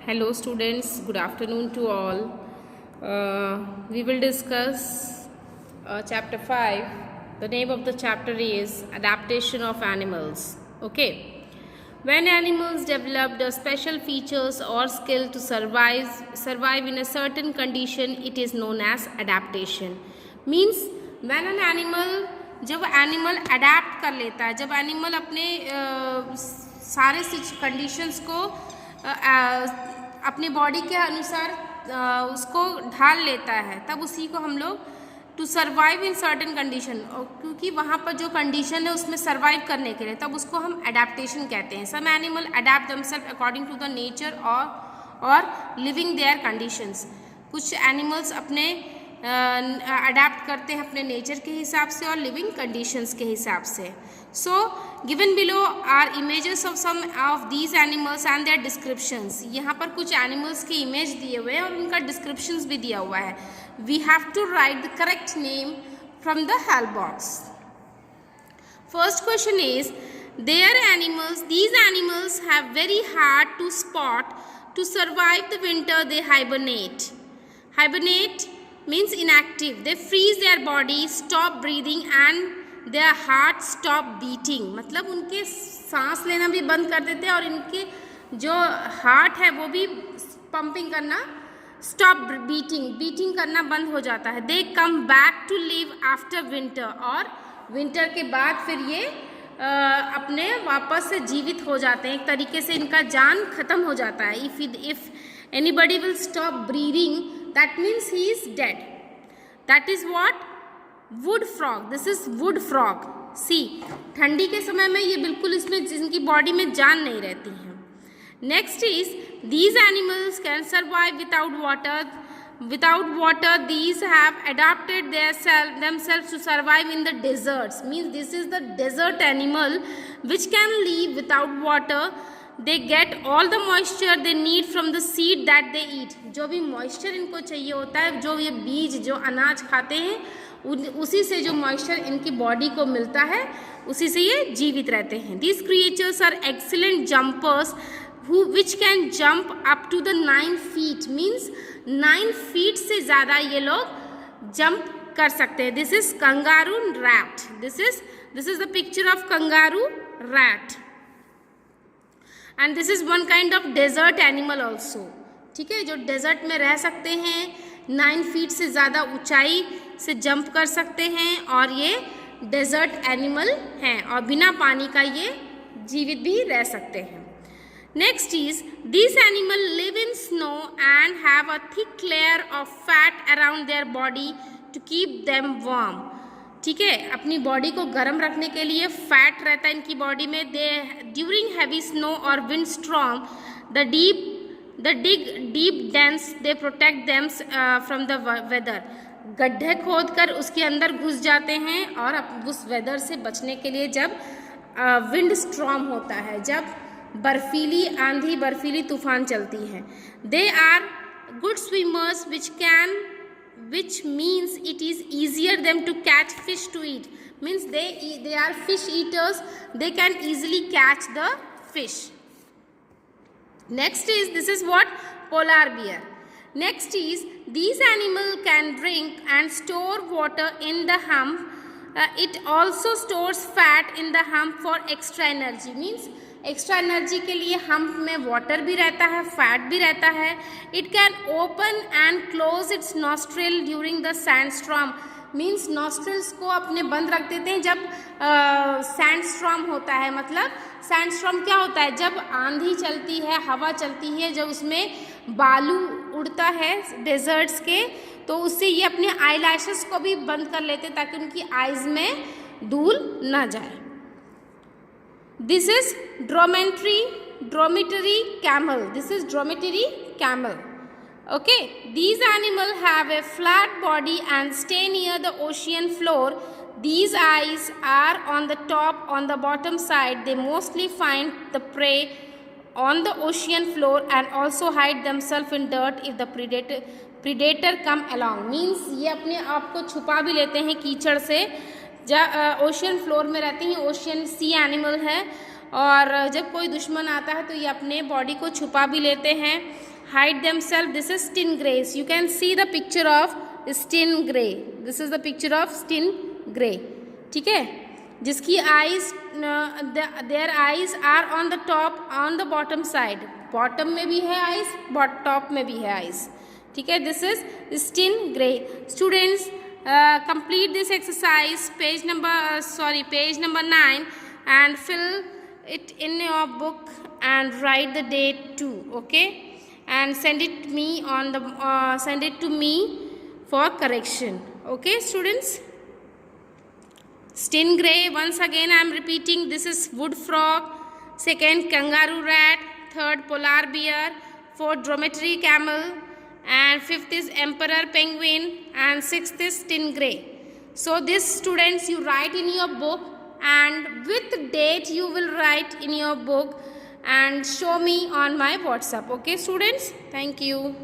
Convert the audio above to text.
Hello students, good afternoon to all. We will discuss chapter 5. The name of the chapter is Adaptation of Animals. Okay. When animals developed special features or skill to survive in a certain condition, it is known as adaptation. Means when an animal, जब animal adapt कर लेता है, जब animal अपने सारे conditions को अपने body के अनुसार उसको ढाल लेता है, तब उसी को हम लोग to survive in certain condition, क्योंकि वहाँ पर जो कंडीशन है उसमें सर्वाइव करने के लिए, तब उसको हम अडेप्टेशन कहते हैं. Some animal adapt themselves according to the nature और लिविंग देयर कंडीशंस. कुछ एनिमल्स अपने अडेप्ट करते हैं अपने नेचर के हिसाब से और लिविंग कंडीशंस के हिसाब से. So given below are images of some of these animals and their descriptions. यहाँ पर कुछ एनिमल्स के इमेज दिए हुए हैं और उनका डिस्क्रिप्शंस भी दिया हुआ है. We have to write the correct name from the help box. First question is there animals, these animals have very hard to spot. To survive the winter they hibernate. Hibernate means inactive. They freeze their body, stop breathing and their heart stop beating. मतलब उनके सांस लेना भी बंद कर देते हैं और इनके जो हार्ट है वो भी पंपिंग करना, stop beating करना बंद हो जाता है. They come back to live after winter. और विंटर के बाद फिर ये अपने वापस से जीवित हो जाते हैं. एक तरीके से इनका जान खत्म हो जाता है. If anybody will stop breathing, that means he is dead. That is what wood frog. This is wood frog. See, ठंडी के समय में ये बिल्कुल इसमें इनकी बॉडी में जान नहीं रहती है. Next is these animals can survive without water. Without water, these have adapted themselves to survive in the deserts. Means this is the desert animal which can live without water. They get all the moisture they need from the seed that they eat. जो भी moisture इनको चाहिए होता है, जो ये बीज जो अनाज खाते हैं, उसी से जो मॉइस्चर इनकी बॉडी को मिलता है, उसी से ये जीवित रहते हैं. These creatures are excellent jumpers which can jump up to the 9 feet. Means 9 feet से ज़्यादा ये लोग जंप कर सकते हैं. This is kangaroo rat. This is the picture of kangaroo rat. And this is one kind of desert animal also. ठीक है, जो डेजर्ट में रह सकते हैं, 9 फीट से ज़्यादा ऊंचाई से जंप कर सकते हैं और ये डेजर्ट एनिमल हैं और बिना पानी का ये जीवित भी रह सकते हैं. Next is this animal live in snow and have a thick layer of fat around their body to keep them warm. ठीक है, अपनी बॉडी को गर्म रखने के लिए फैट रहता है इनकी बॉडी में. दे ड्यूरिंग हैवी स्नो और wind storm the deep dense they protect them from the weather. गड्ढे खोद कर उसके अंदर घुस जाते हैं और उस वेदर से बचने के लिए जब विंड स्टॉर्म होता है, जब बर्फीली आंधी बर्फीली तूफान चलती है. They are good swimmers which means it is easier them to catch fish to eat. Means they are fish eaters. They can easily catch the fish. Next is this is what polar bear. Next is these animal can drink and store water in the hump. It also stores fat in the hump for extra energy. Means extra energy के लिए hump में water भी रहता है, fat भी रहता है. It can open and close it's nostril during the sandstorm. Means nostrils को अपने बंद रख देते हैं जब सैंडस्टॉर्म होता है. मतलब सैंडस्टॉर्म क्या होता है? जब आंधी चलती है, हवा चलती है, जब उसमें बालू उड़ता है डेजर्ट्स के, तो उससे ये अपने आई लैशेस को भी बंद कर लेते हैं ताकि उनकी आइज़ में धूल ना जाए. This is dromedary camel. This is dromedary camel. Okay, these animals have a flat body and stay near the ocean floor. These eyes are on the top, on the bottom side. They mostly find the prey on the ocean floor and also hide themselves in dirt if the predator come along. Means ये अपने आप को छुपा भी लेते हैं कीचड़ से. ओशियन फ्लोर में रहती हैं. ओशियन सी एनिमल है और जब कोई दुश्मन आता है तो ये अपने बॉडी को छुपा भी लेते हैं, hide themselves. This is stingray. You can see the picture of stingray. This is the picture of stingray. ठीक है, जिसकी eyes, their eyes are on the top, on the bottom side. Bottom में भी है eyes, top में भी है eyes. ठीक है, this is stingray. Students, complete this exercise, page number 9, and fill it in your book and write the date too. Okay, and send it to me for correction. Okay, students. Stingray, once again I am repeating, this is wood frog, second kangaroo rat, third polar bear, fourth dromedary camel, and fifth is emperor penguin, and sixth is stingray. So this, students, you write in your book, and with date you will write in your book and show me on my WhatsApp. Okay, students, thank you.